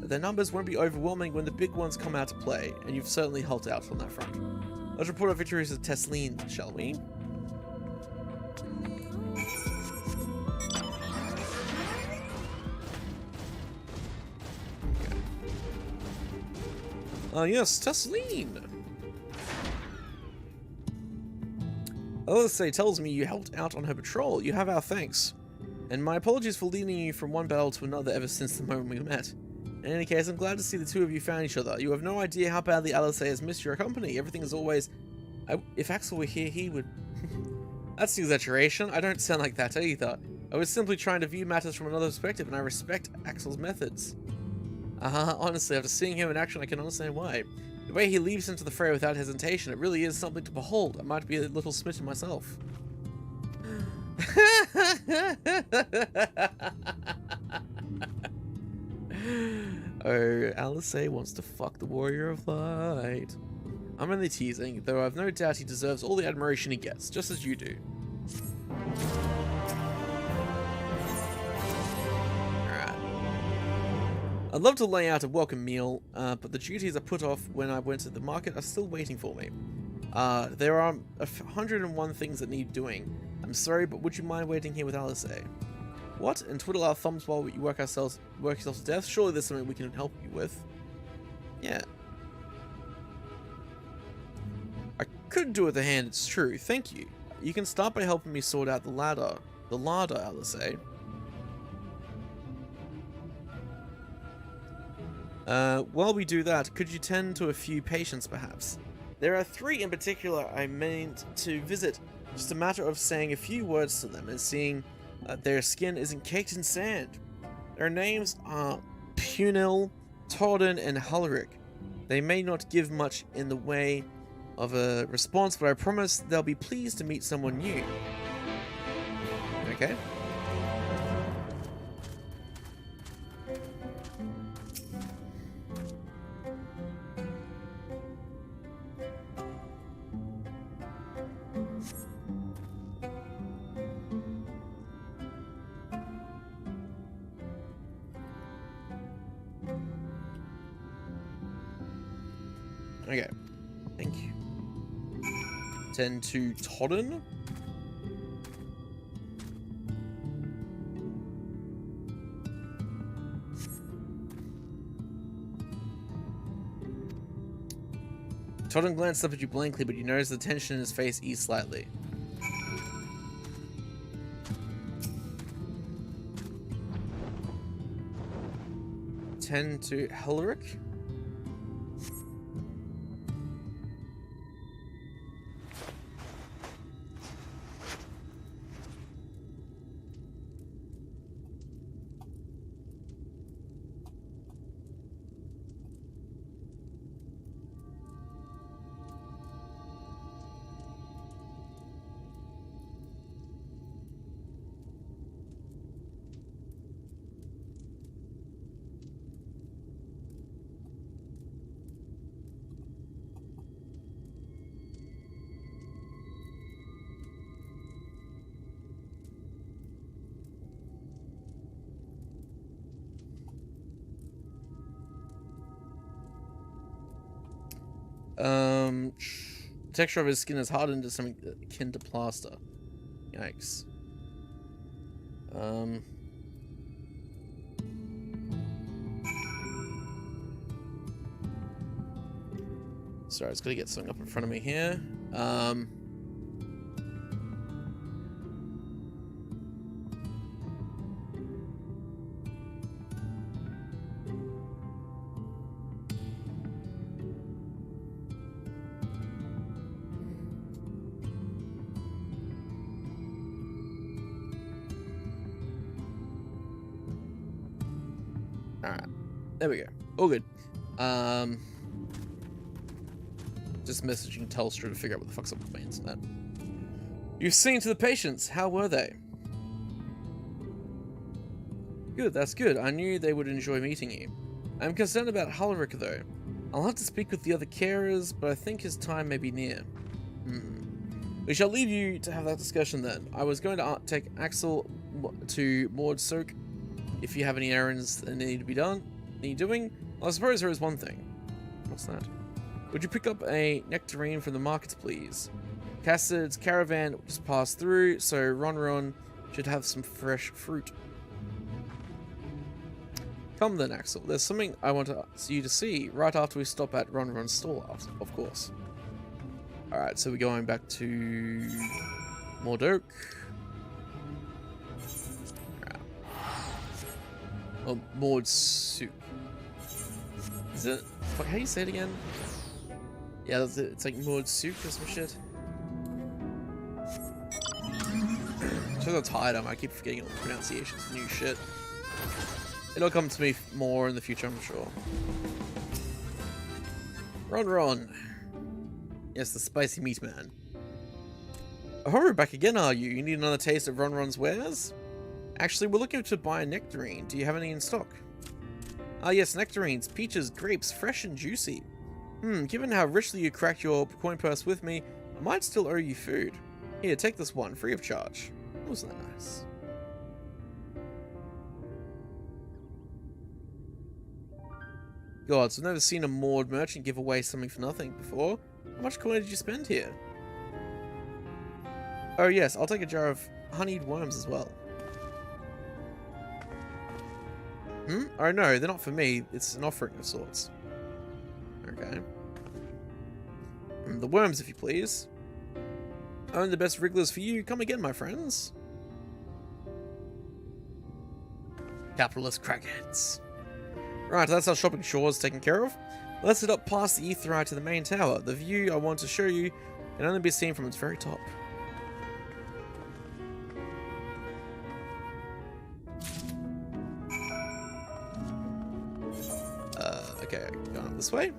their numbers won't be overwhelming when the big ones come out to play, and you've certainly helped out on that front. Let's report our victories to Tesleen, shall we? Yes, Tesleen! Alysae tells me you helped out on her patrol. You have our thanks. And my apologies for leading you from one battle to another ever since the moment we met. In any case, I'm glad to see the two of you found each other. You have no idea how badly Alysae has missed your company. Everything is always... if Axel were here, he would... That's an exaggeration. I don't sound like that either. I was simply trying to view matters from another perspective, and I respect Axel's methods. Honestly, after seeing him in action, I can understand why. The way he leaps into the fray without hesitation, it really is something to behold. I might be a little smitten myself. Oh, Alysae wants to fuck the Warrior of Light. I'm only teasing, though I've no doubt he deserves all the admiration he gets, just as you do. I'd love to lay out a welcome meal, but the duties I put off when I went to the market are still waiting for me. There are 101 things that need doing. I'm sorry, but would you mind waiting here with Alysae? What? And twiddle our thumbs while we work yourselves to death? Surely there's something we can help you with. Yeah. I could do with a hand, it's true. Thank you. You can start by helping me sort out the larder, Alysae. While we do that, could you tend to a few patients, perhaps? There are 3 in particular I meant to visit. Just a matter of saying a few words to them and seeing their skin isn't caked in sand. Their names are Punil, Torden, and Halric. They may not give much in the way of a response, but I promise they'll be pleased to meet someone new. Okay. Okay, thank you. Tend to Todden. Todden glanced up at you blankly, but you noticed the tension in his face ease slightly. Tend to Helric. The texture of his skin is hardened to something akin to plaster. Yikes. Sorry, I was gonna get something up in front of me here. Alright, there we go. All good. Just messaging Telstra to figure out what the fuck's up with my internet. You've seen to the patients. How were they? Good, that's good. I knew they would enjoy meeting you. I'm concerned about Halric, though. I'll have to speak with the other carers, but I think his time may be near. We shall leave you to have that discussion then. I was going to take Axel to Maud Soak if you have any errands that need to be done. are you doing? Well, I suppose there is one thing. What's that? Would you pick up a nectarine from the markets, please? Cassid's caravan just passed through, so Ronron should have some fresh fruit. Come then, Axel. There's something I want you to see right after we stop at Ronron's stall, of course. Alright, so we're going back to Mordoke. Right. Oh, Mordsuk. Is it? Fuck, how do you say it again? Yeah, that's it. It's like Mordsuk or some shit. Because I'm tired, I keep forgetting all the pronunciations of new shit. It'll come to me more in the future, I'm sure. Ron. Yes, the spicy meat man. Oh, back again, are you? You need another taste of Ronron's wares? Actually, we're looking to buy a nectarine. Do you have any in stock? Ah, yes, nectarines, peaches, grapes, fresh and juicy. Given how richly you cracked your coin purse with me, I might still owe you food. Here, take this one, free of charge. Wasn't that nice? Gods, I've never seen a moored merchant give away something for nothing before. How much coin did you spend here? Oh yes, I'll take a jar of honeyed worms as well. Oh no, they're not for me. It's an offering of sorts. Okay. The worms, if you please. Own the best wrigglers for you. Come again, my friends. Capitalist crackheads. Right, that's our shopping chores taken care of. Let's head up past the Aetheryte to the main tower. The view I want to show you can only be seen from its very top. Okay, going up this way.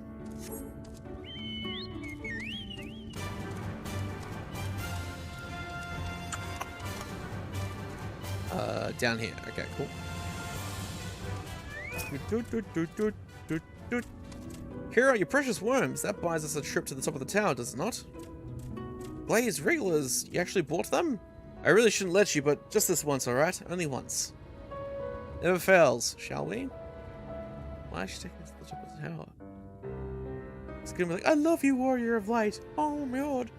Down here. Okay, cool. Here are your precious worms. That buys us a trip to the top of the tower, does it not? Blaze Wrigglers, you actually bought them? I really shouldn't let you, but just this once, alright? Only once. Never fails, shall we? Why is she taking us to the top of the tower? It's gonna be like, I love you, warrior of light. Oh my god.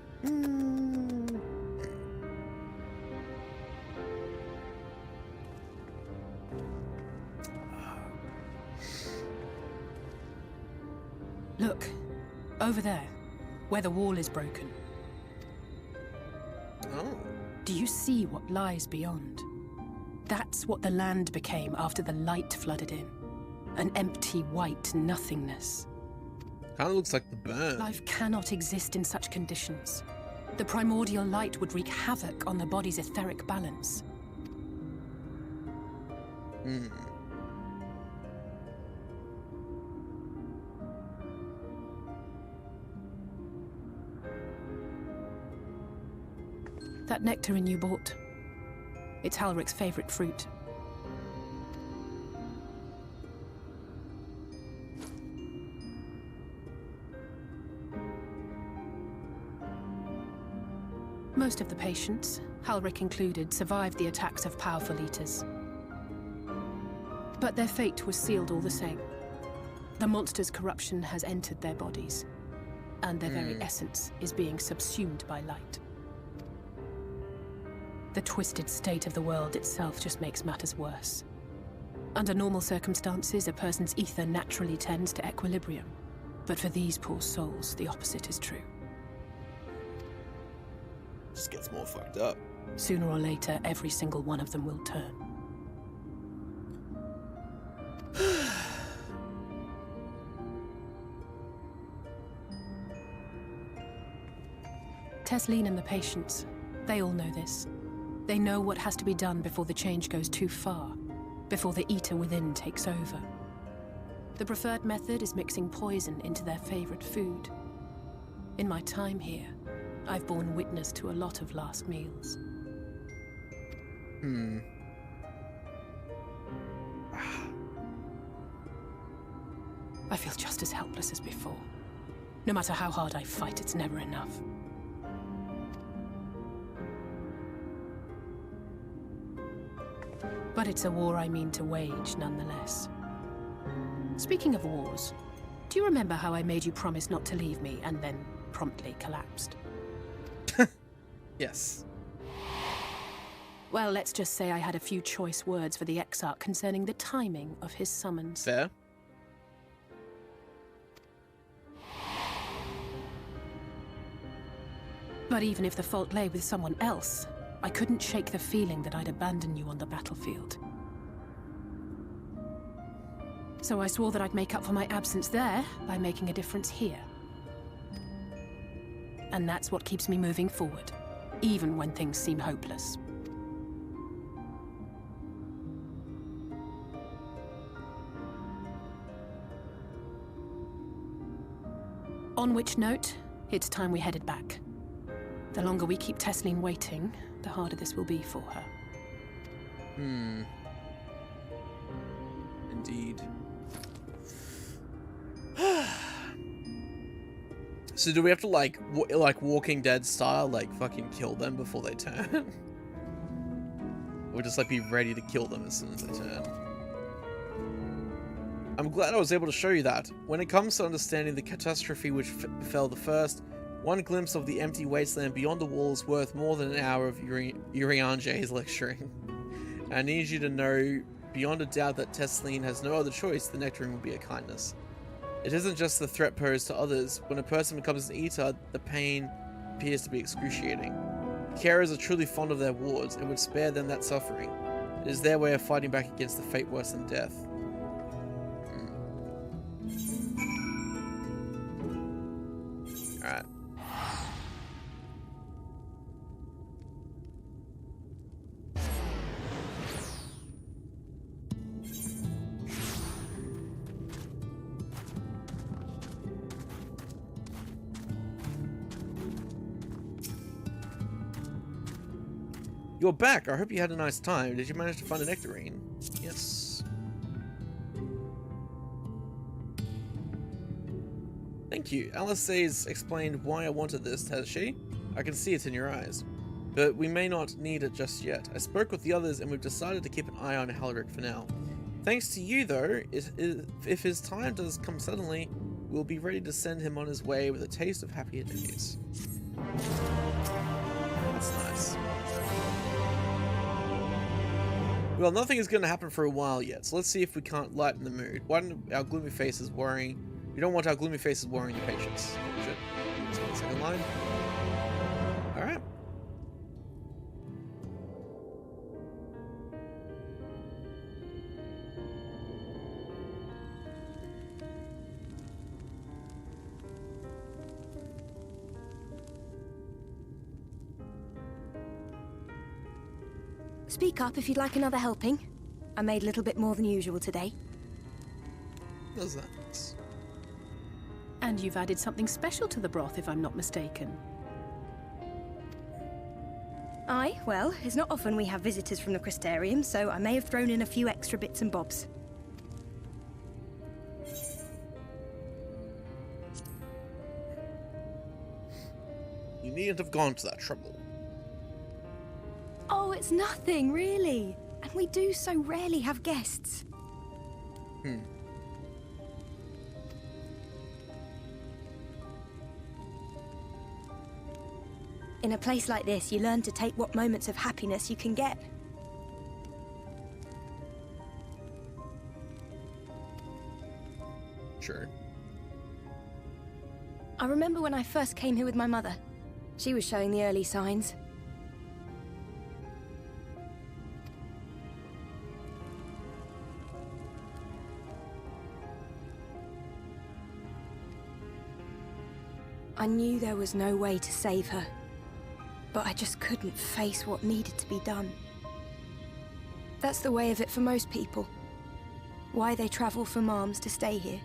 Look, over there, where the wall is broken. Oh. Do you see what lies beyond? That's what the land became after the light flooded in. An empty white nothingness. Kinda looks like the burn. Life cannot exist in such conditions. The primordial light would wreak havoc on the body's etheric balance. That nectarine you bought, it's Halric's favorite fruit. Most of the patients, Halric included, survived the attacks of powerful eaters. But their fate was sealed all the same. The monster's corruption has entered their bodies, and their very essence is being subsumed by light. The twisted state of the world itself just makes matters worse. Under normal circumstances, a person's ether naturally tends to equilibrium. But for these poor souls, the opposite is true. Just gets more fucked up. Sooner or later, every single one of them will turn. Tesleen and the patients, they all know this. They know what has to be done before the change goes too far, before the eater within takes over. The preferred method is mixing poison into their favorite food. In my time here, I've borne witness to a lot of last meals. I feel just as helpless as before. No matter how hard I fight, it's never enough. But it's a war I mean to wage, nonetheless. Speaking of wars, do you remember how I made you promise not to leave me and then promptly collapsed? Yes. Well, let's just say I had a few choice words for the Exarch concerning the timing of his summons. Fair. But even if the fault lay with someone else, I couldn't shake the feeling that I'd abandon you on the battlefield. So I swore that I'd make up for my absence there by making a difference here. And that's what keeps me moving forward, even when things seem hopeless. On which note, it's time we headed back. The longer we keep Tesleen waiting, the harder this will be for her. Indeed. So do we have to like Walking Dead style, like fucking kill them before they turn? Or just like be ready to kill them as soon as they turn? I'm glad I was able to show you that. When it comes to understanding the catastrophe which befell the first, one glimpse of the empty wasteland beyond the wall is worth more than an hour of Urianje's lecturing. I need you to know beyond a doubt that Tesleen has no other choice. The nectaring will be a kindness. It isn't just the threat posed to others. When a person becomes an eater, the pain appears to be excruciating. Carers are truly fond of their wards and would spare them that suffering. It is their way of fighting back against the fate worse than death. Alright. You're back. I hope you had a nice time. Did you manage to find a nectarine? Yes. Thank you. Alice's explained why I wanted this, has she? I can see it in your eyes. But we may not need it just yet. I spoke with the others and we've decided to keep an eye on Halric for now. Thanks to you, though, if his time does come suddenly, we'll be ready to send him on his way with a taste of happier days. That's nice. Well, nothing is going to happen for a while yet, so let's see if we can't lighten the mood. Why don't our gloomy faces worrying... We don't want our gloomy faces worrying the patients. Shit. Just one second line. Alright. Speak up if you'd like another helping. I made a little bit more than usual today. Does that? And you've added something special to the broth, if I'm not mistaken. Aye, well, it's not often we have visitors from the Crystarium, so I may have thrown in a few extra bits and bobs. You needn't have gone to that trouble. Oh, it's nothing, really. And we do so rarely have guests. In a place like this, you learn to take what moments of happiness you can get. Sure. I remember when I first came here with my mother. She was showing the early signs. I knew there was no way to save her, but I just couldn't face what needed to be done. That's the way of it for most people. Why they travel from arms to stay here.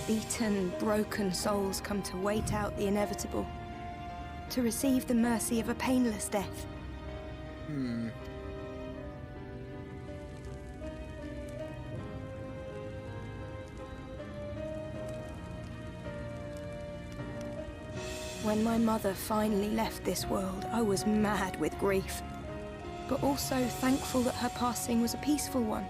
Beaten, broken souls come to wait out the inevitable, to receive the mercy of a painless death. When my mother finally left this world, I was mad with grief. but also thankful that her passing was a peaceful one.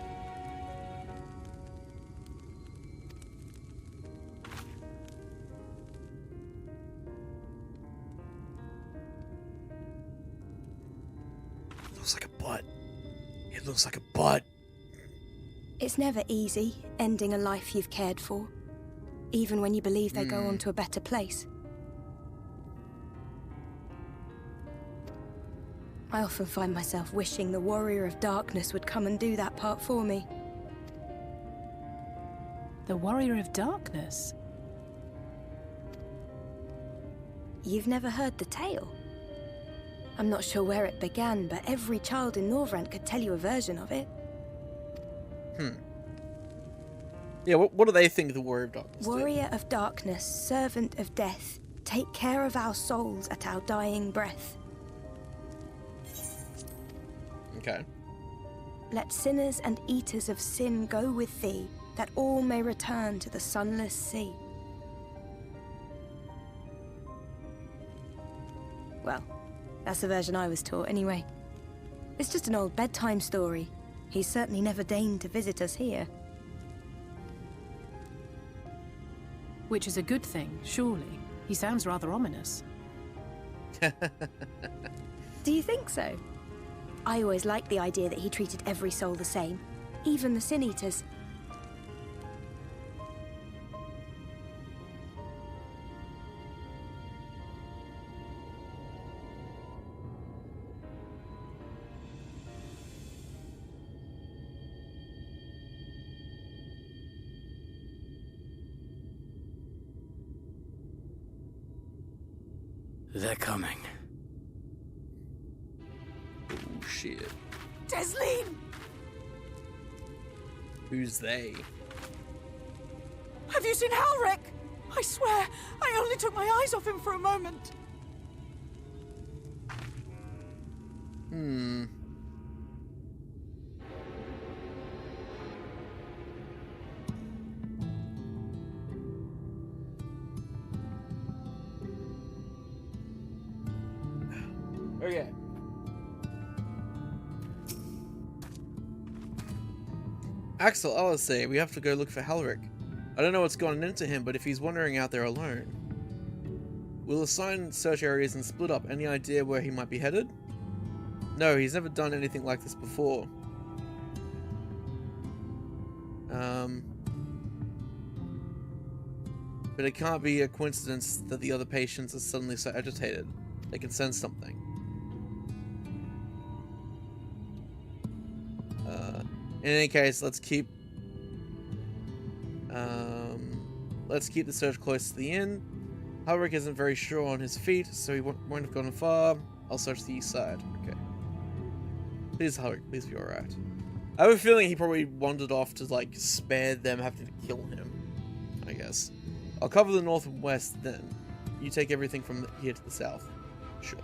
Looks like a butt. It looks like a butt. It's never easy, ending a life you've cared for, even when you believe they go on to a better place. I often find myself wishing the Warrior of Darkness would come and do that part for me. The Warrior of Darkness? You've never heard the tale? I'm not sure where it began, but every child in Norvrent could tell you a version of it. Yeah, what do they think the Warrior of Darkness Warrior of Darkness, servant of death, take care of our souls at our dying breath. Okay. Let sinners and eaters of sin go with thee, that all may return to the sunless sea. Well, that's the version I was taught anyway. It's just an old bedtime story. He's certainly never deigned to visit us here. Which is a good thing, surely. He sounds rather ominous. Do you think so? I always liked the idea that he treated every soul the same, even the Sin Eaters. They're coming. Oh, shit. Desleen! Who's they? Have you seen Halric? I swear, I only took my eyes off him for a moment. Okay. Axel, I'll say, we have to go look for Halric. I don't know what's gone into him, but if he's wandering out there alone. We'll assign search areas and split up. Any idea where he might be headed? No, he's never done anything like this before. But it can't be a coincidence that the other patients are suddenly so agitated. They can sense something. In any case, let's keep the search close to the inn. Halric isn't very sure on his feet, so he won't have gone far. I'll search the east side. Okay. Please, Halric, please be alright. I have a feeling he probably wandered off to, like, spare them having to kill him, I guess. I'll cover the north and west then. You take everything from here to the south. Sure.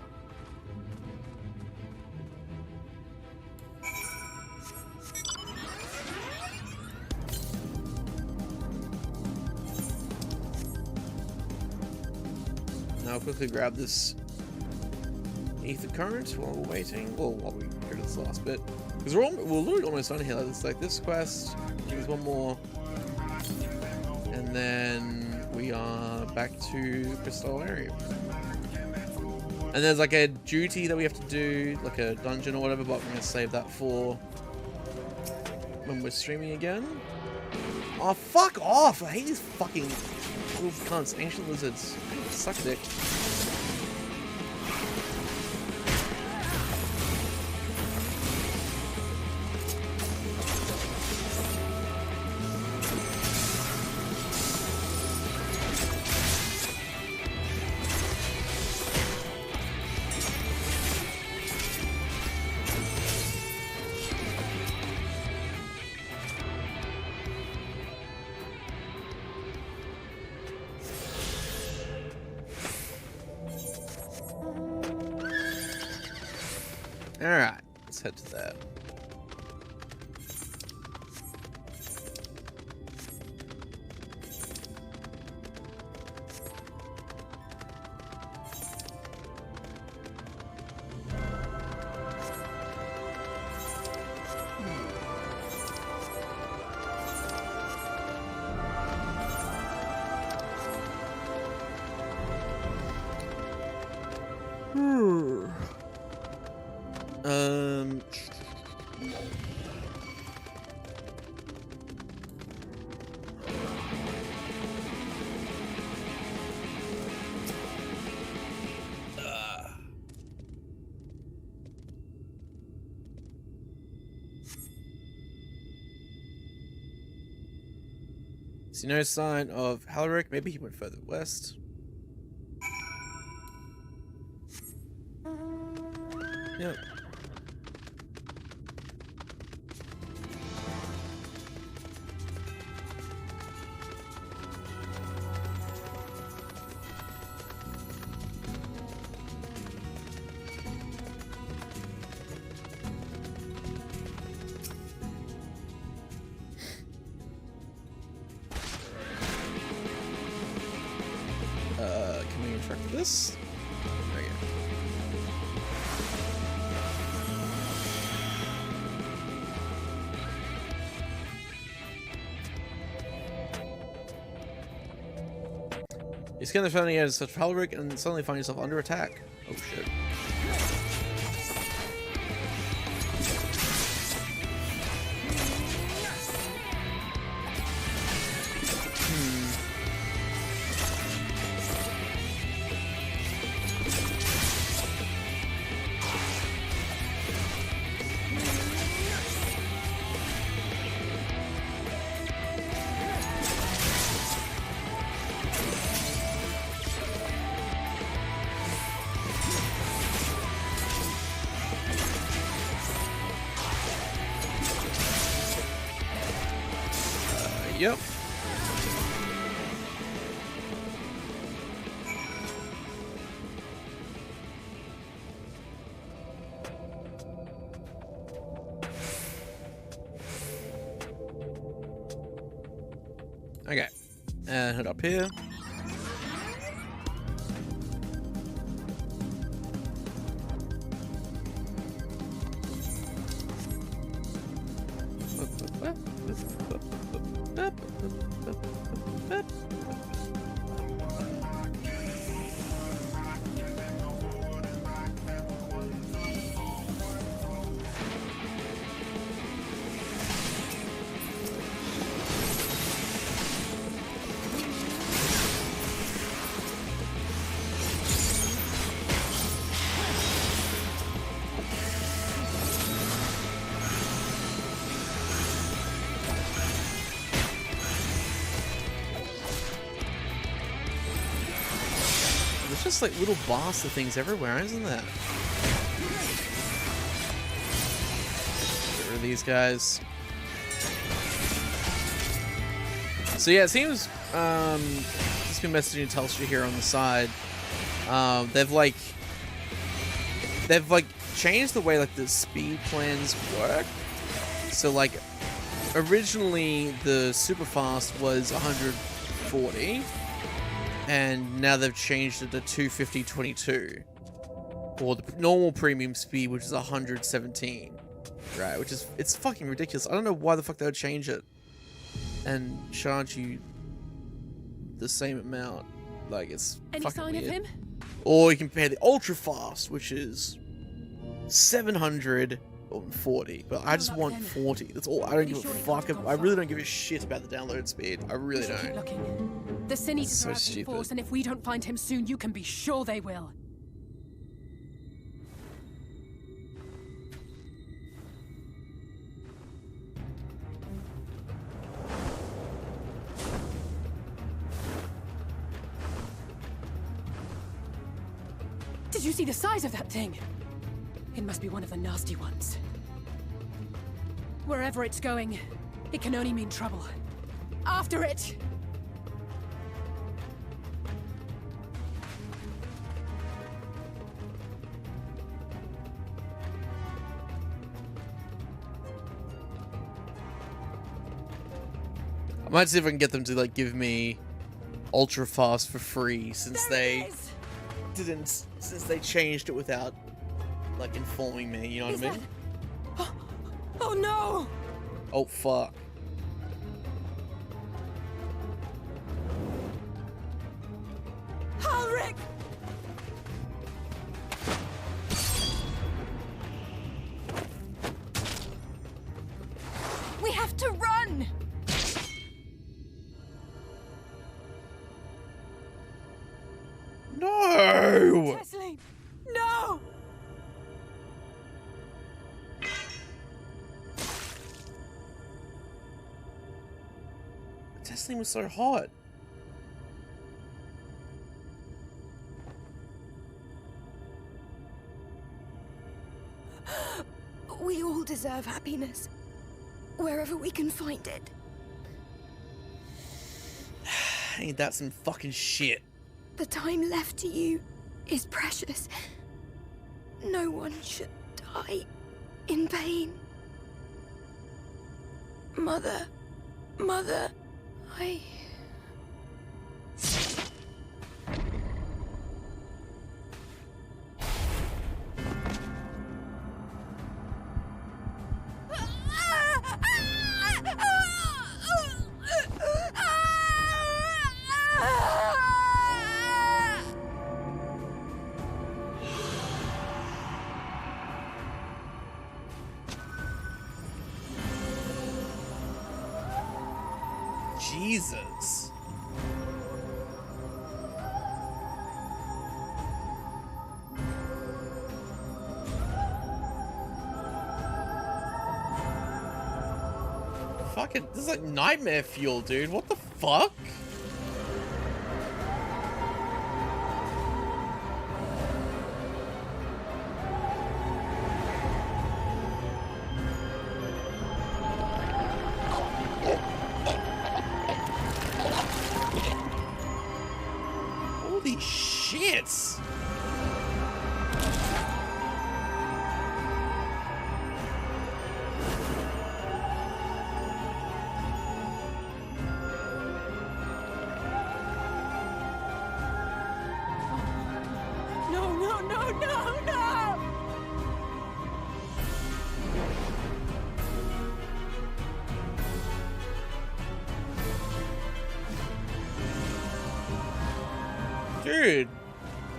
Now I'll quickly grab this ether current while we're waiting. Well, while we go to this last bit. Because we're literally almost done here. It's like this quest. There's one more. And then we are back to Crystallarium. And there's like a duty that we have to do, like a dungeon or whatever, but I'm going to save that for when we're streaming again. Oh, fuck off! I hate these fucking little cunts, ancient lizards. Suck dick. Alright, let's head to that. Um. See no sign of Halric. Maybe he went further west. Yep. Can we interact with this? Okay. You scan the founding as such Halric and suddenly find yourself under attack. Oh shit. Yep. Okay. And head up here. There's just like little bastard things everywhere, isn't there? Get rid of these guys. So yeah, it seems just been messaging Telstra here on the side. They've changed the way like the speed plans work. So like originally the super fast was 140. And now they've changed it to 250/22, or the normal premium speed, which is 117, right? Which is, it's fucking ridiculous. I don't know why the fuck they would change it and charge you the same amount. Like, it's Any fucking sign weird. of him? Or you can pay the ultra fast, which is 740, but I just want 40. That's all. I don't give a fuck. I really don't give a shit about the download speed. I really Keep don't. looking. The Sin Eaters so are out in stupid. force, and if we don't find him soon, you can be sure they will. Did you see the size of that thing? It must be one of the nasty ones. Wherever it's going, it can only mean trouble. After it! I might see if I can get them to like give me ultra fast for free since they changed it without like informing me, you know what I mean? Oh no! Oh fuck. Halric! have to run! No! Tessie! No! Tessie was so hot. We all deserve happiness. Wherever we can find it. Ain't that some fucking shit? The time left to you is precious. No one should die in pain. Mother, I... Jesus. Fucking, this is like nightmare fuel, dude. What the fuck? Holy shit! No, no, no, no, no! Dude.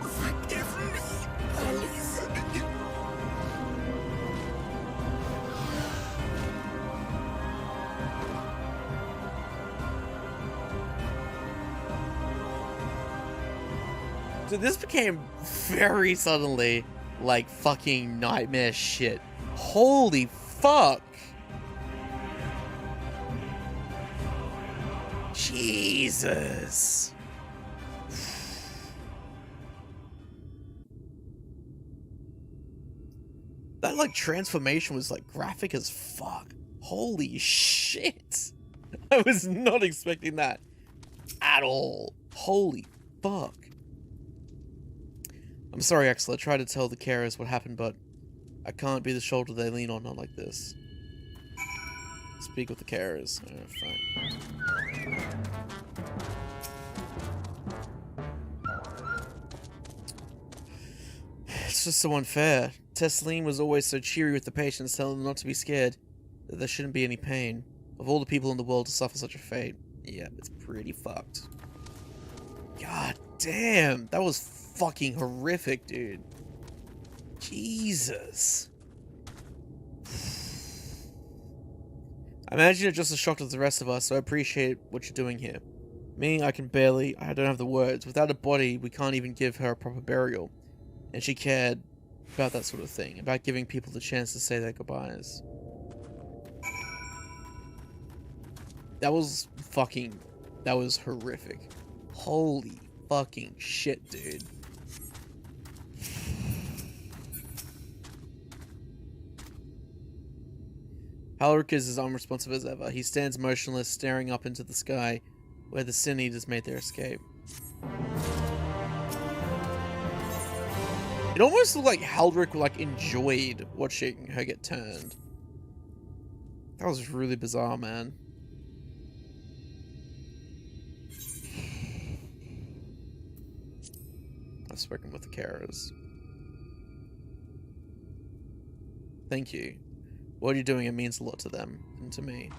Forgive me, please. Dude, this became very suddenly like fucking nightmare shit. Holy fuck. Jesus. That like transformation was like graphic as fuck. Holy shit. I was not expecting that at all. Holy fuck. I'm sorry, Axel. I tried to tell the carers what happened, but I can't be the shoulder they lean on, not like this. Speak with the carers. Oh, fine. It's just so unfair. Tesseline was always so cheery with the patients, telling them not to be scared, that there shouldn't be any pain. Of all the people in the world to suffer such a fate, yeah, it's pretty fucked. God damn, that was fucking horrific, dude. Jesus. I imagine you're just as shocked as the rest of us, so I appreciate what you're doing here. Me, I don't have the words. Without a body, we can't even give her a proper burial. And she cared about that sort of thing, about giving people the chance to say their goodbyes. That was horrific. Holy fucking shit, dude. Halric is as unresponsive as ever. He stands motionless, staring up into the sky, where the Sin Eaters made their escape. It almost looked like Halric enjoyed watching her get turned. That was really bizarre, man. I've spoken with the carers. Thank you. What you're doing, it means a lot to them and to me.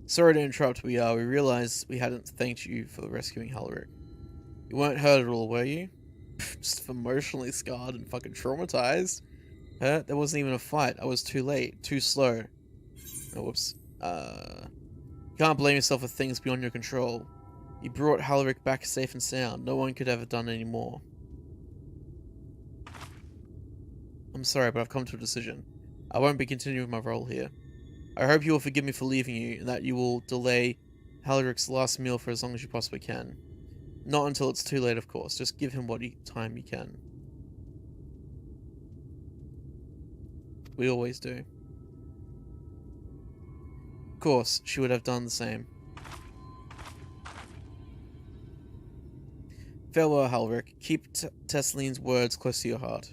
Sorry to interrupt, we realized we hadn't thanked you for rescuing Halric. You weren't hurt at all, were you? Just emotionally scarred and fucking traumatized. There wasn't even a fight. I was too late, too slow. Oh, whoops. You can't blame yourself for things beyond your control. You brought Halric back safe and sound. No one could ever done any more. I'm sorry, but I've come to a decision. I won't be continuing my role here. I hope you will forgive me for leaving you, and that you will delay Halric's last meal for as long as you possibly can. Not until it's too late, of course. Just give him what time you can. We always do. Of course, she would have done the same. Farewell, Halric. Keep Tesseline's words close to your heart.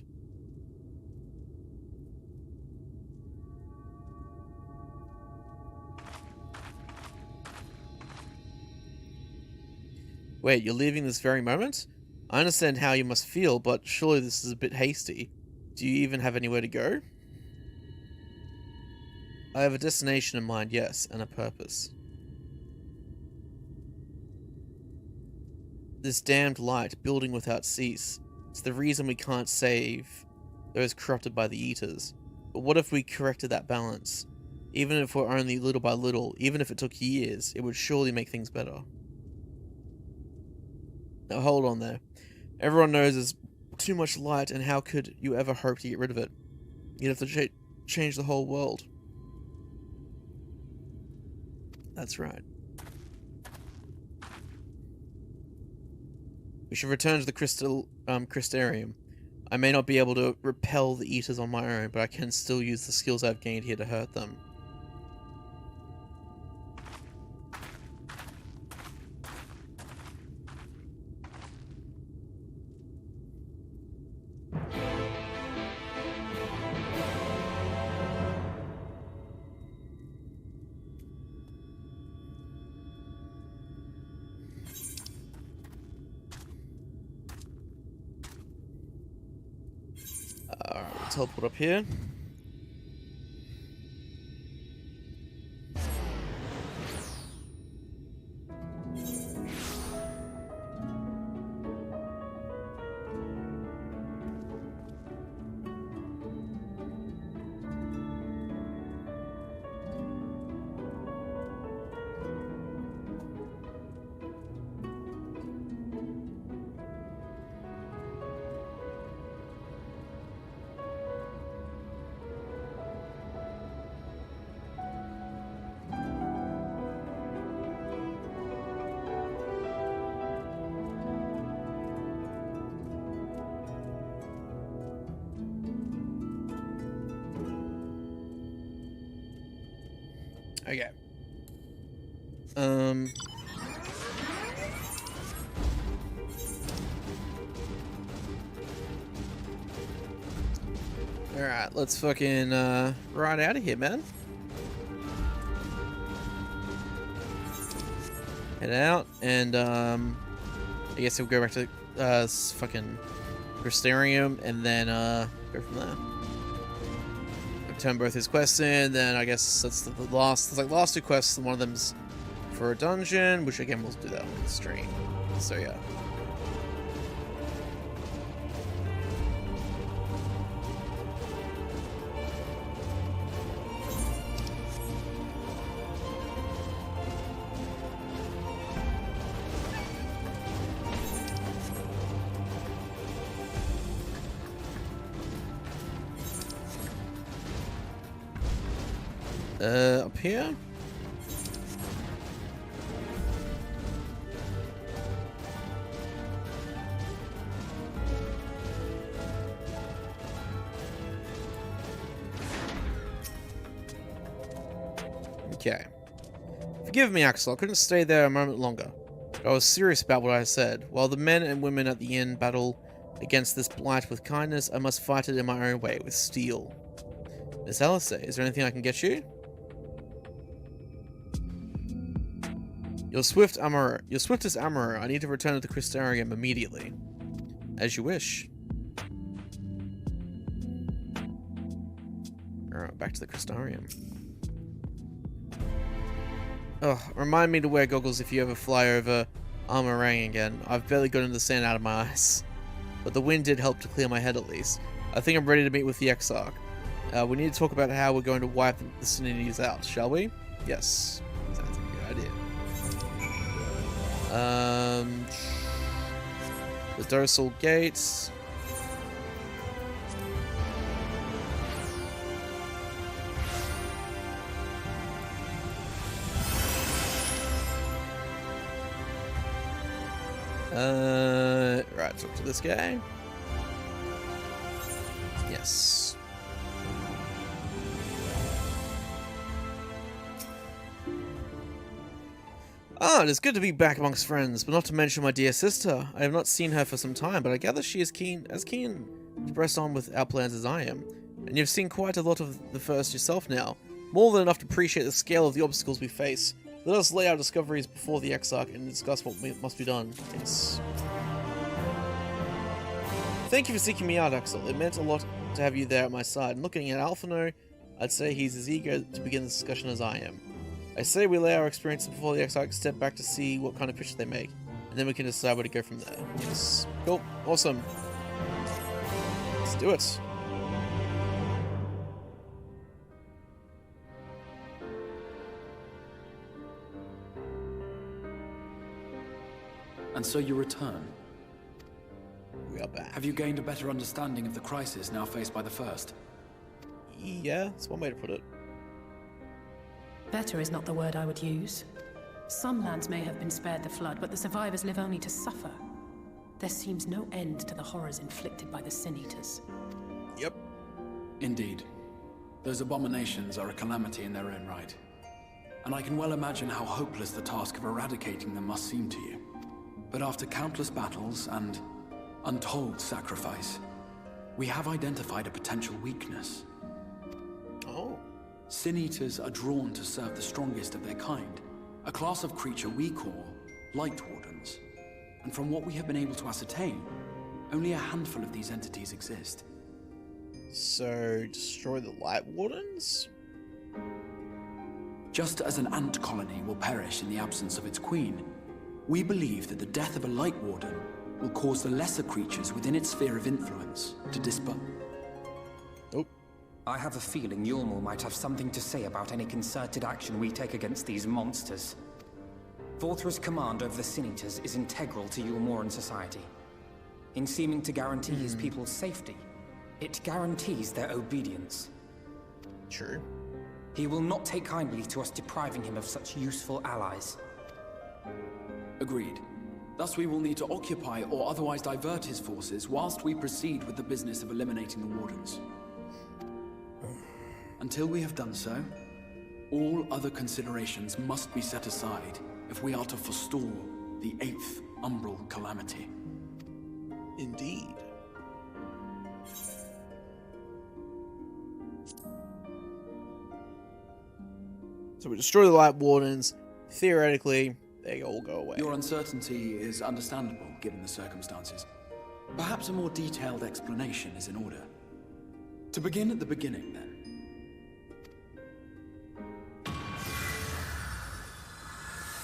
Wait, you're leaving this very moment? I understand how you must feel, but surely this is a bit hasty. Do you even have anywhere to go? I have a destination in mind, yes, and a purpose. This damned light, building without cease. It's the reason we can't save those corrupted by the Eaters. But what if we corrected that balance? Even if we're only little by little, even if it took years, it would surely make things better. Now hold on there. Everyone knows there's too much light, and how could you ever hope to get rid of it? You'd have to change the whole world. That's right. We should return to the Crystarium. I may not be able to repel the Eaters on my own, but I can still use the skills I've gained here to hurt them. Alright, we'll teleport up here. Okay. Alright, let's fucking ride out of here, man. Head out, and I guess we'll go back to fucking Crystarium, and then go from there. Turn both his quests in, then I guess that's the last. There's like the last two quests, and one of them's for a dungeon, which again we'll do that on the stream. So yeah. Up here? Okay. Forgive me, Axel, I couldn't stay there a moment longer. But I was serious about what I said. While the men and women at the inn battle against this blight with kindness, I must fight it in my own way, with steel. Miss Alice, is there anything I can get you? Your swiftest armorer. I need to return to the Crystarium immediately. As you wish. Alright, back to the Crystarium. Ugh, remind me to wear goggles if you ever fly over Armorang again. I've barely gotten the sand out of my eyes. but the wind did help to clear my head at least. I think I'm ready to meet with the Exarch. We need to talk about how we're going to wipe the Sinites out, shall we? Yes. Sounds like a good idea. The Dorsal Gates. Right, talk to this guy. Yes. Ah, it is good to be back amongst friends, but not to mention my dear sister. I have not seen her for some time, but I gather she is as keen to press on with our plans as I am. And you've seen quite a lot of the first yourself now, more than enough to appreciate the scale of the obstacles we face. Let us lay our discoveries before the Exarch and discuss what must be done. Yes. Thank you for seeking me out, Axel. It meant a lot to have you there at my side. And looking at Alphino, I'd say he's as eager to begin this discussion as I am. I say we lay our experiences before the Exarch step back to see what kind of picture they make, and then we can decide where to go from there. Yes. Cool. Awesome. Let's do it. And so you return. We are back. Have you gained a better understanding of the crisis now faced by the First? Yeah, that's one way to put it. Better is not the word I would use. Some lands may have been spared the flood, but the survivors live only to suffer. There seems no end to the horrors inflicted by the Sin Eaters. Yep. Indeed. Those abominations are a calamity in their own right. And I can well imagine how hopeless the task of eradicating them must seem to you. But after countless battles and untold sacrifice, we have identified a potential weakness. Oh. Sin Eaters are drawn to serve the strongest of their kind, a class of creature we call Light Wardens. And from what we have been able to ascertain, only a handful of these entities exist. So, destroy the Light Wardens? Just as an ant colony will perish in the absence of its queen, we believe that the death of a Light Warden will cause the lesser creatures within its sphere of influence to disband. Oh. I have a feeling Yulmul might have something to say about any concerted action we take against these monsters. Vorthra's command over the Sin Eaters is integral to Yulmoran society. In seeming to guarantee his people's safety, it guarantees their obedience. True. He will not take kindly to us depriving him of such useful allies. Agreed. Thus we will need to occupy or otherwise divert his forces whilst we proceed with the business of eliminating the Wardens. Until we have done so, all other considerations must be set aside if we are to forestall the 8th Umbral Calamity. Indeed. So we destroy the Light Wardens. Theoretically, they all go away. Your uncertainty is understandable given the circumstances. Perhaps a more detailed explanation is in order. To begin at the beginning, then.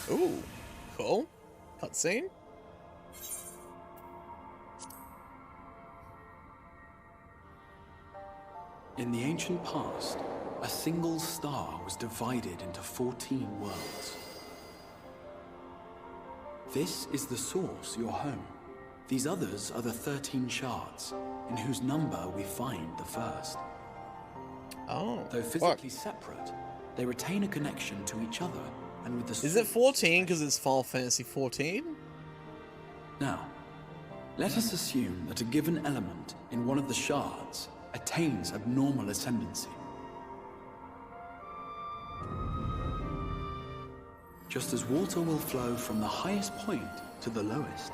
Ooh, cool. Cutscene. In the ancient past, a single star was divided into 14 worlds. This is the source, your home. These others are the 13 shards, in whose number we find the first. Oh, though physically separate, they retain a connection to each other and with the source. Is it 14 because it's Final Fantasy 14? Now, let us assume that a given element in one of the shards attains abnormal ascendancy. Just as water will flow from the highest point to the lowest,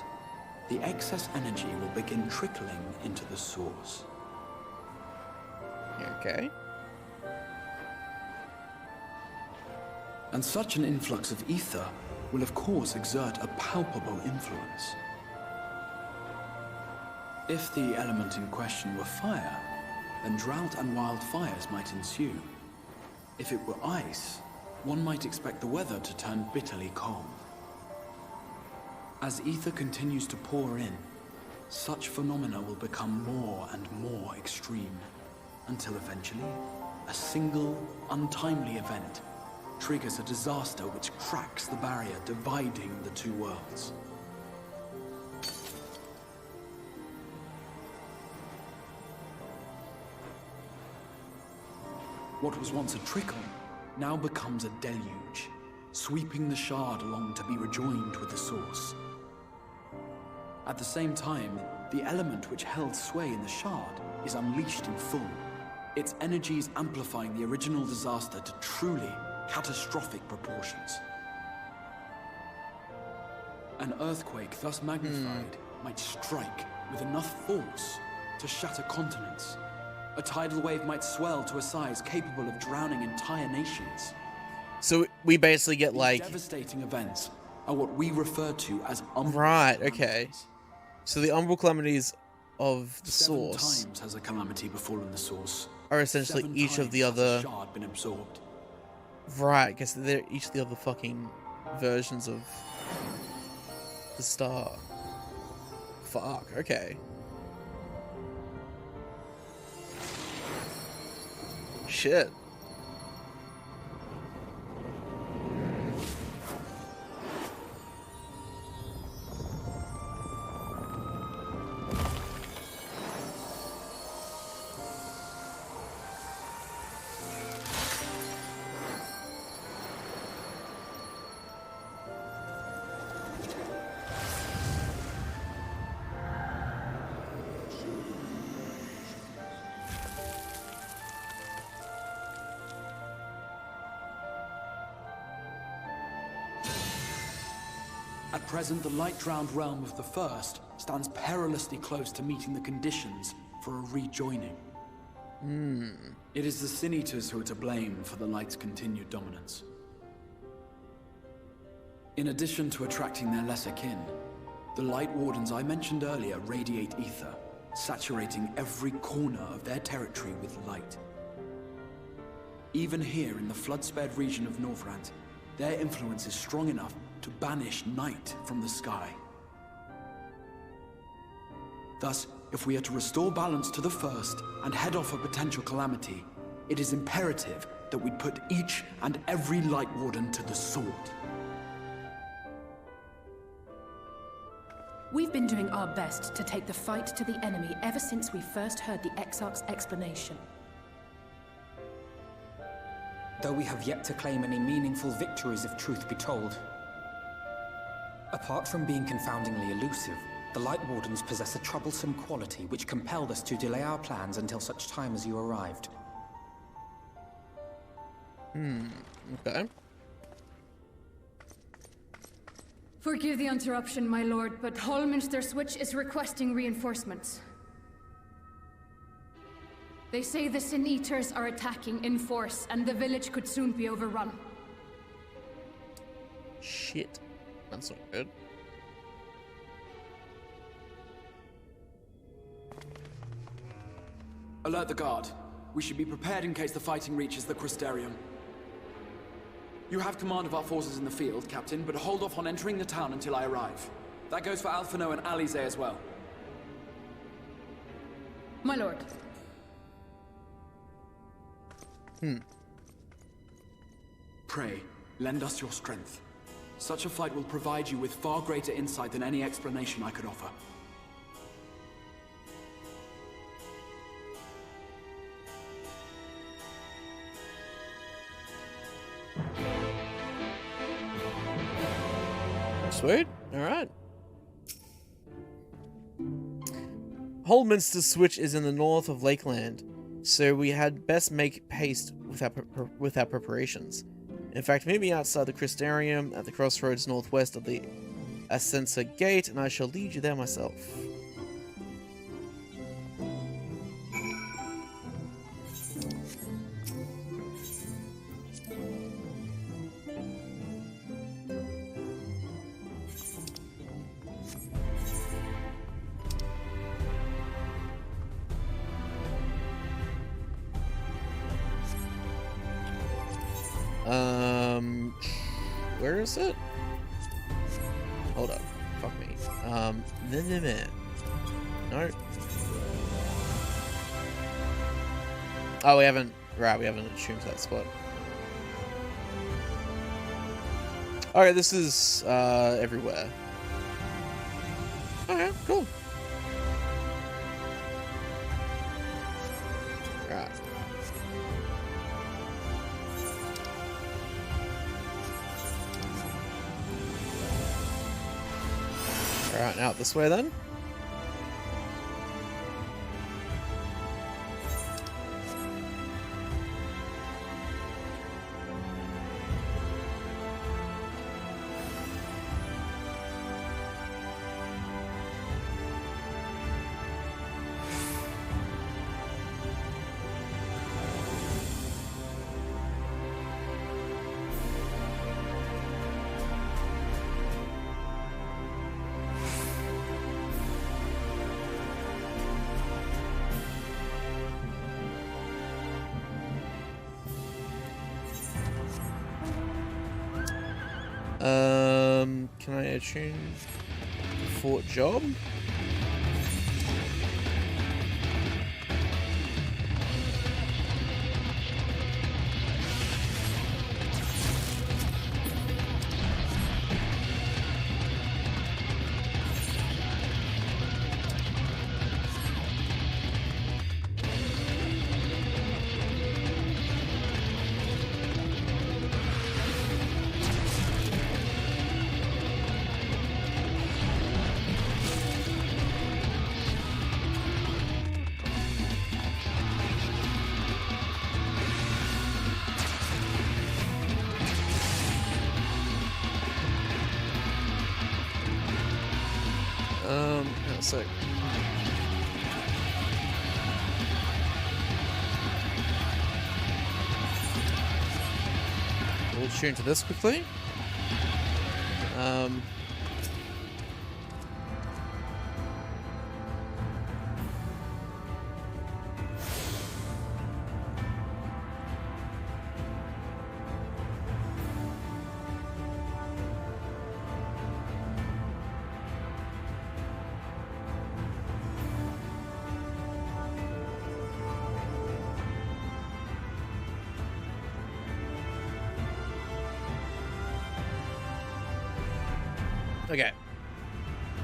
the excess energy will begin trickling into the source. Okay. And such an influx of ether will of course exert a palpable influence. If the element in question were fire, then drought and wildfires might ensue. If it were ice, one might expect the weather to turn bitterly cold. As ether continues to pour in, such phenomena will become more and more extreme, until eventually, a single, untimely event triggers a disaster which cracks the barrier dividing the two worlds. What was once a trickle now becomes a deluge, sweeping the shard along to be rejoined with the source. At the same time, the element which held sway in the shard is unleashed in full, its energies amplifying the original disaster to truly catastrophic proportions. An earthquake thus magnified might strike with enough force to shatter continents. A tidal wave might swell to a size capable of drowning entire nations. So we basically get These like devastating events are what we refer to as umbral right, calamities. okay. So the umbral calamities of the 7 source times has a calamity befallen the source. are essentially 7 each of the times has a other shard been absorbed. right. I guess they're each of the other fucking versions of the star. Fuck. Okay. Shit. At present, the light-drowned realm of the First stands perilously close to meeting the conditions for a rejoining. It is the Sin Eaters who are to blame for the Light's continued dominance. In addition to attracting their lesser kin, the Light Wardens I mentioned earlier radiate ether, saturating every corner of their territory with light. Even here in the flood-spared region of Northrant, their influence is strong enough to banish night from the sky. Thus, if we are to restore balance to the First and head off a potential calamity, it is imperative that we put each and every Light Warden to the sword. We've been doing our best to take the fight to the enemy ever since we first heard the Exarch's explanation. Though we have yet to claim any meaningful victories if truth be told. Apart from being confoundingly elusive, the Light Wardens possess a troublesome quality which compelled us to delay our plans until such time as you arrived. Okay. Forgive the interruption, my lord, but Hallminster Switch is requesting reinforcements. They say the Sin Eaters are attacking in force, and the village could soon be overrun. Shit. That's not good. Alert the guard. We should be prepared in case the fighting reaches the Crystarium. You have command of our forces in the field, Captain, but hold off on entering the town until I arrive. That goes for Alphino and Alize as well. My lord. Pray, lend us your strength. Such a fight will provide you with far greater insight than any explanation I could offer. Sweet. Alright. Hallminster Switch is in the north of Lakeland, so we had best make haste with our preparations. In fact, meet me outside the Crystarium at the crossroads northwest of the Ascensa Gate, and I shall lead you there myself. Where is it? Hold up. Fuck me. No. Oh, we haven't. Right, we haven't attuned to that spot. Okay, this is everywhere. Okay, cool. Right. Alright, now this way then. Can I attune Fort Job? Hang on a sec. We'll tune to this quickly. Okay.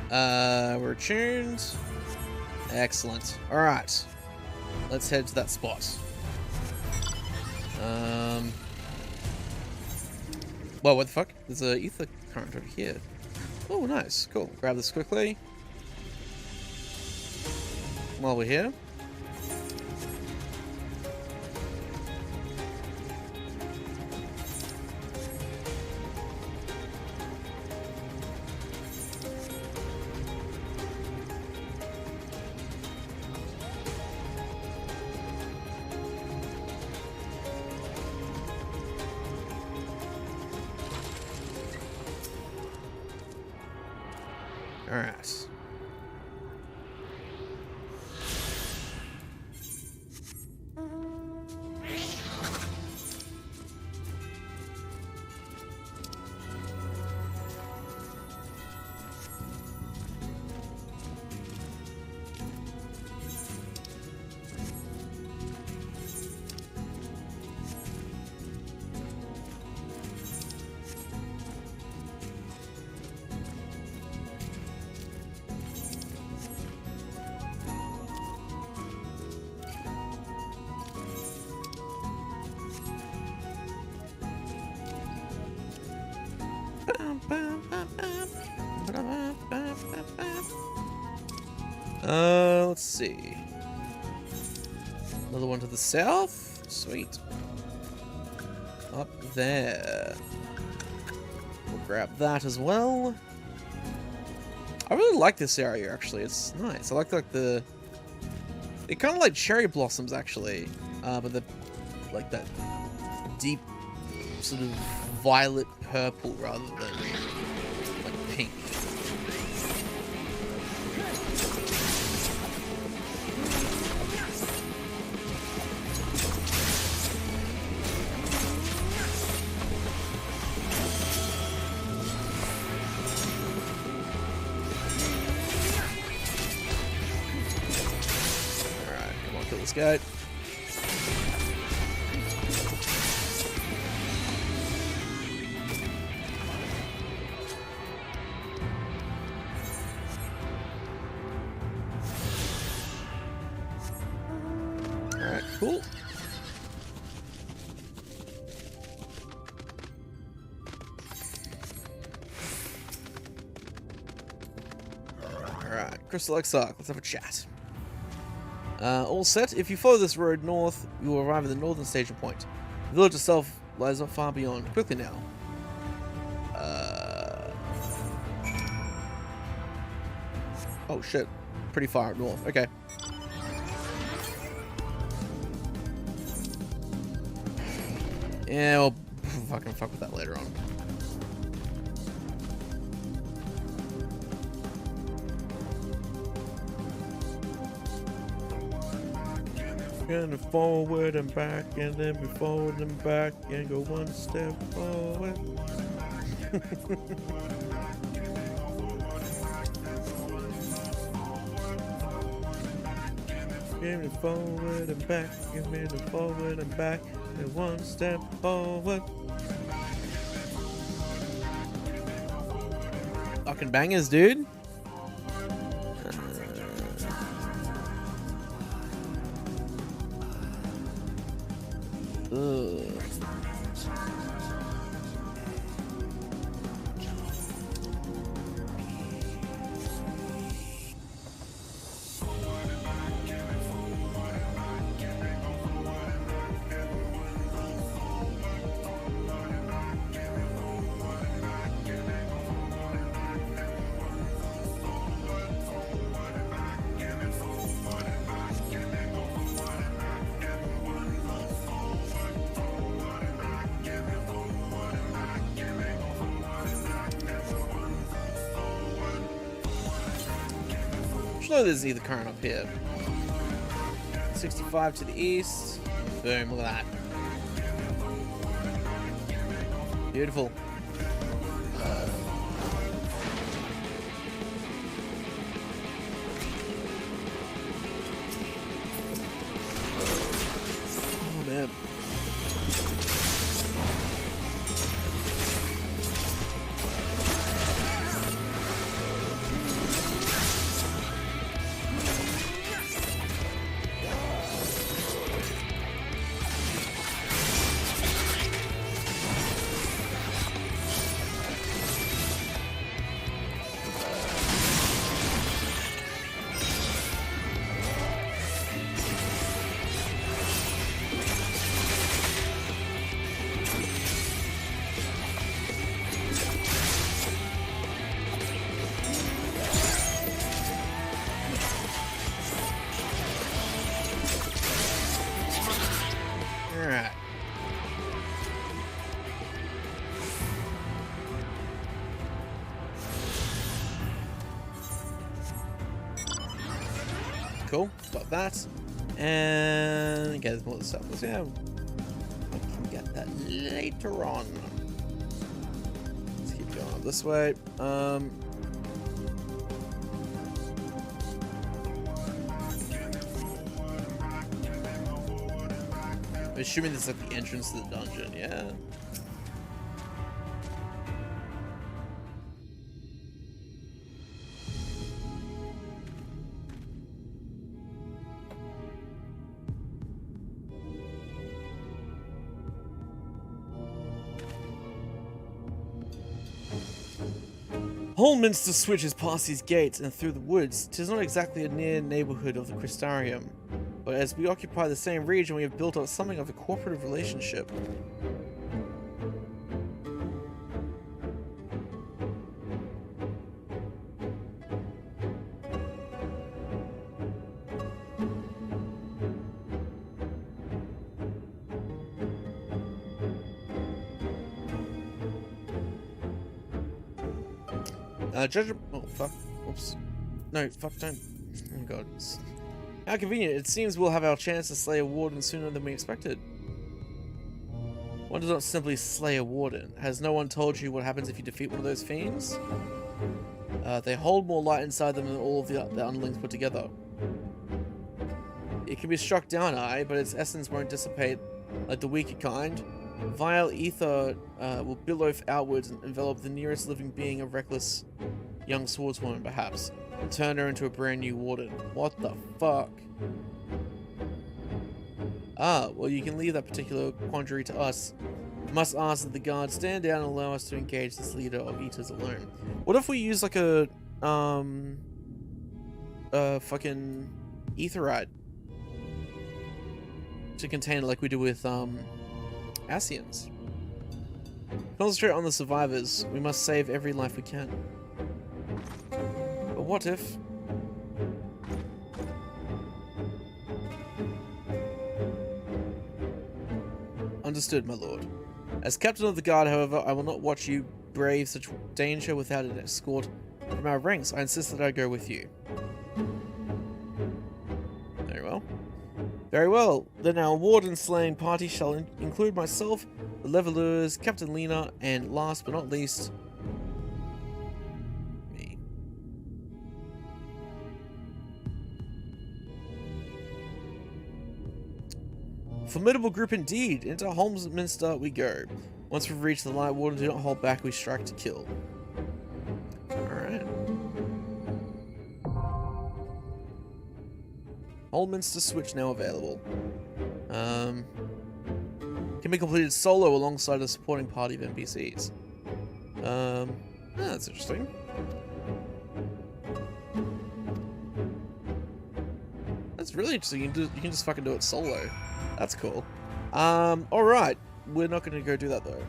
We're tuned. Excellent. Alright. Let's head to that spot. Well, what the fuck? There's a ether current over here. Oh, nice. Cool. Grab this quickly. While we're here. Alright. Let's see. Another one to the south. Sweet. Up there. We'll grab that as well. I really like this area, actually. It's nice. I like the... They're kind of like cherry blossoms, actually. But they're like that deep sort of violet purple rather than like pink. Kill this guy. Alright, cool. Alright, Crystal Exarch, let's have a chat. All set. If you follow this road north, you will arrive at the northern station point. The village itself lies not far beyond. Quickly now. Oh shit. Pretty far up north. Okay. Yeah, we'll fucking fuck with that later on. Gonna forward and back, and then be forward and back, and go one step forward. Give me forward and back, give me the forward and back, and one step forward. Fucking bangers, dude. Ugh. Slow there's either current up here. 65 to the east. Boom, look at that. Beautiful. Oh man. Alright. Cool, got that. And get there's more of the stuff. Let's see how I can get that later on. Let's keep going up this way. I'm assuming this is like the entrance to the dungeon, yeah? Holminster switches past these gates and through the woods. 'Tis not exactly a near neighborhood of the Crystarium, but as we occupy the same region, we have built up something of a cooperative relationship. Judge. Oh, fuck. Oops. No, fuck, don't. Oh, God. How convenient. It seems we'll have our chance to slay a warden sooner than we expected. One does not simply slay a warden. Has no one told you what happens if you defeat one of those fiends? They hold more light inside them than all of the underlings put together. It can be struck down, aye, but its essence won't dissipate like the weaker kind. Vile ether will billow outwards and envelop the nearest living being, a reckless young swordswoman, perhaps, and turn her into a brand new warden. What the fuck? Ah, well, you can leave that particular quandary to us. You must ask that the guards stand down and allow us to engage this leader of eaters alone. What if we use like a fucking etherite to contain it like we do with Ascians? Concentrate on the survivors. We must save every life we can. But what if... Understood, my lord. As captain of the guard, however, I will not watch you brave such danger without an escort from our ranks. I insist that I go with you. Very well. Very well. Then our warden slaying party shall include myself, the Levelers, Captain Lena, and last but not least, me. Formidable group indeed. Into Holmesminster we go. Once we've reached the Light Warden, do not hold back. We strike to kill. Alright. Holmesminster switch now available. Can be completed solo alongside a supporting party of NPCs. That's interesting. That's really interesting. You can just fucking do it solo. That's cool. Alright. We're not going to go do that though.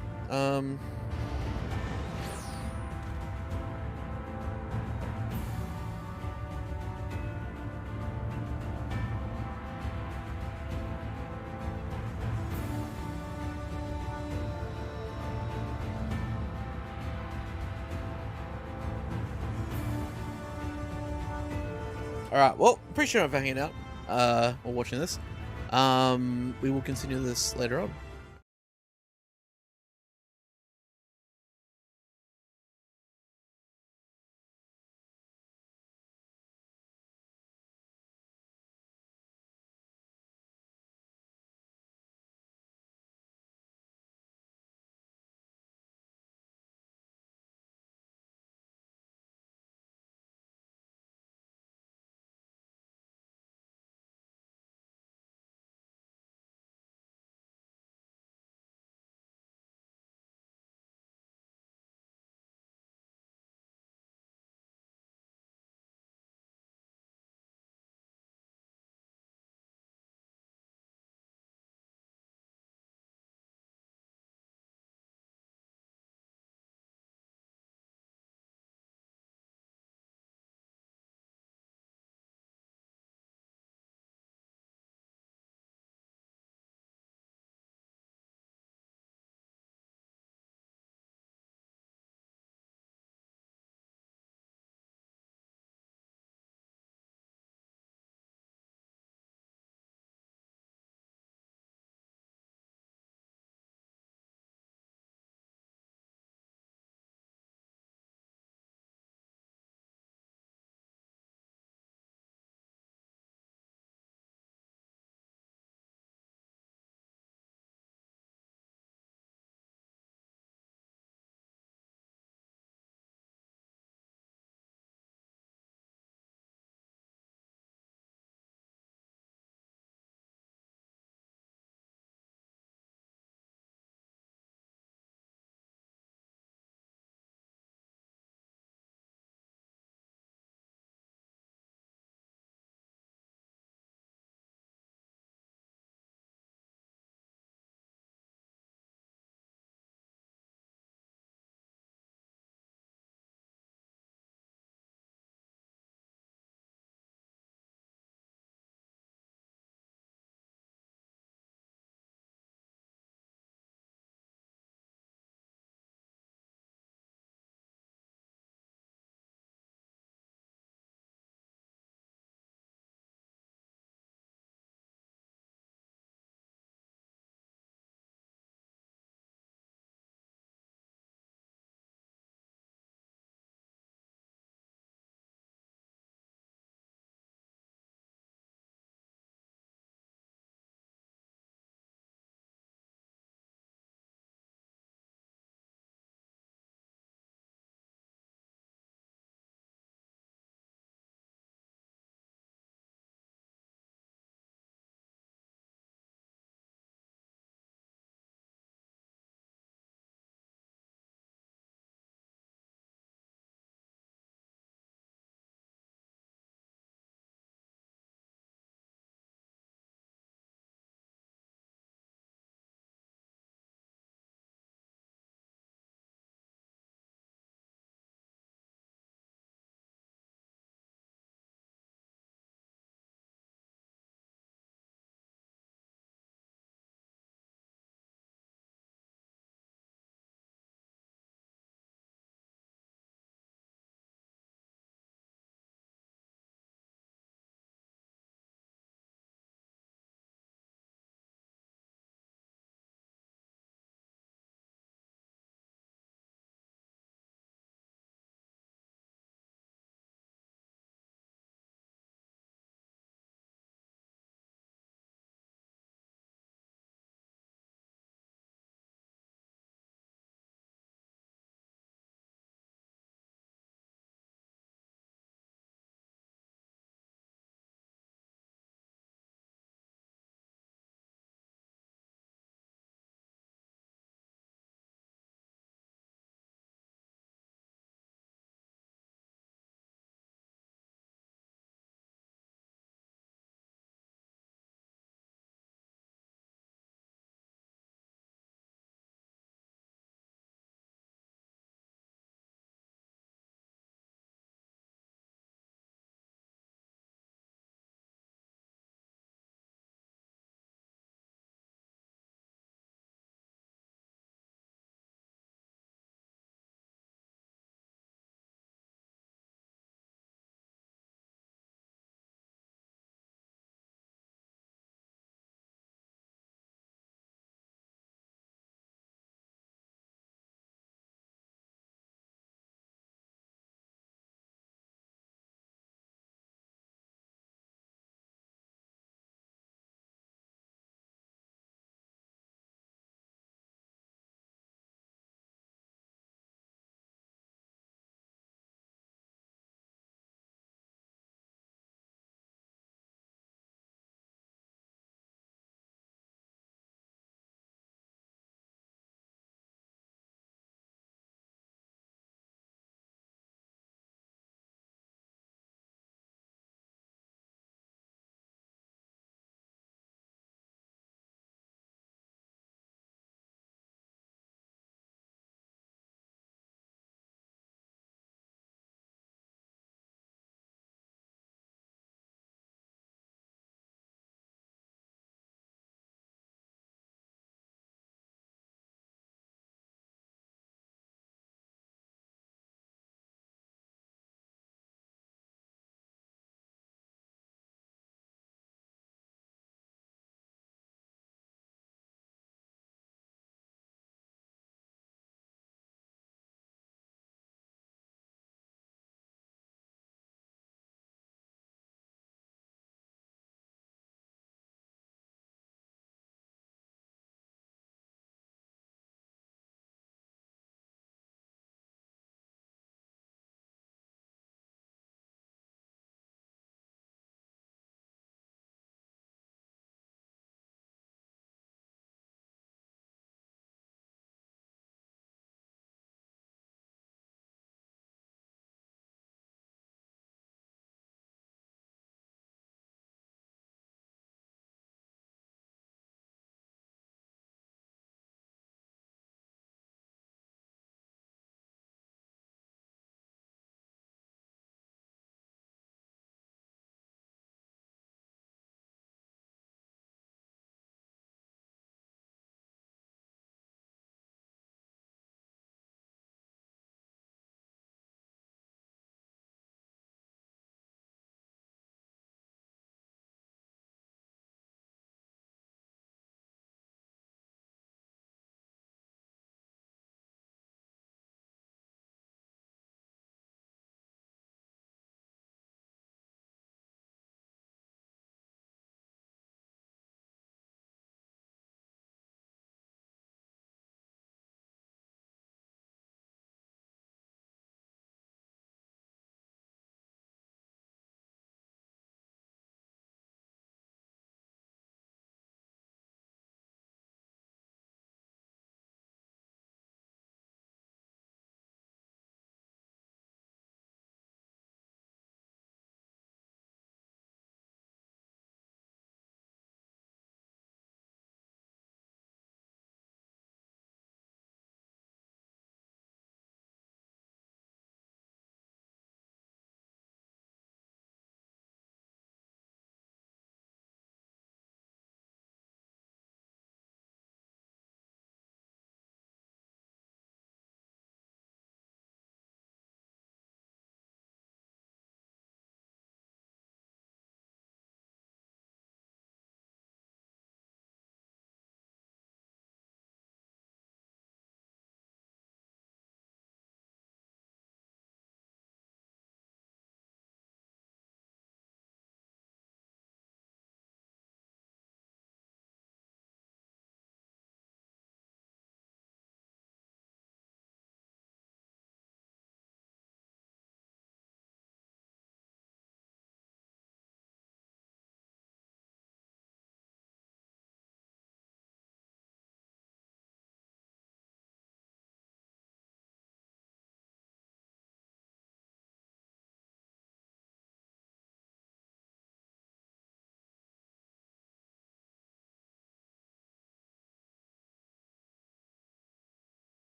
Alright, well, appreciate you for hanging out, or watching this. We will continue this later on.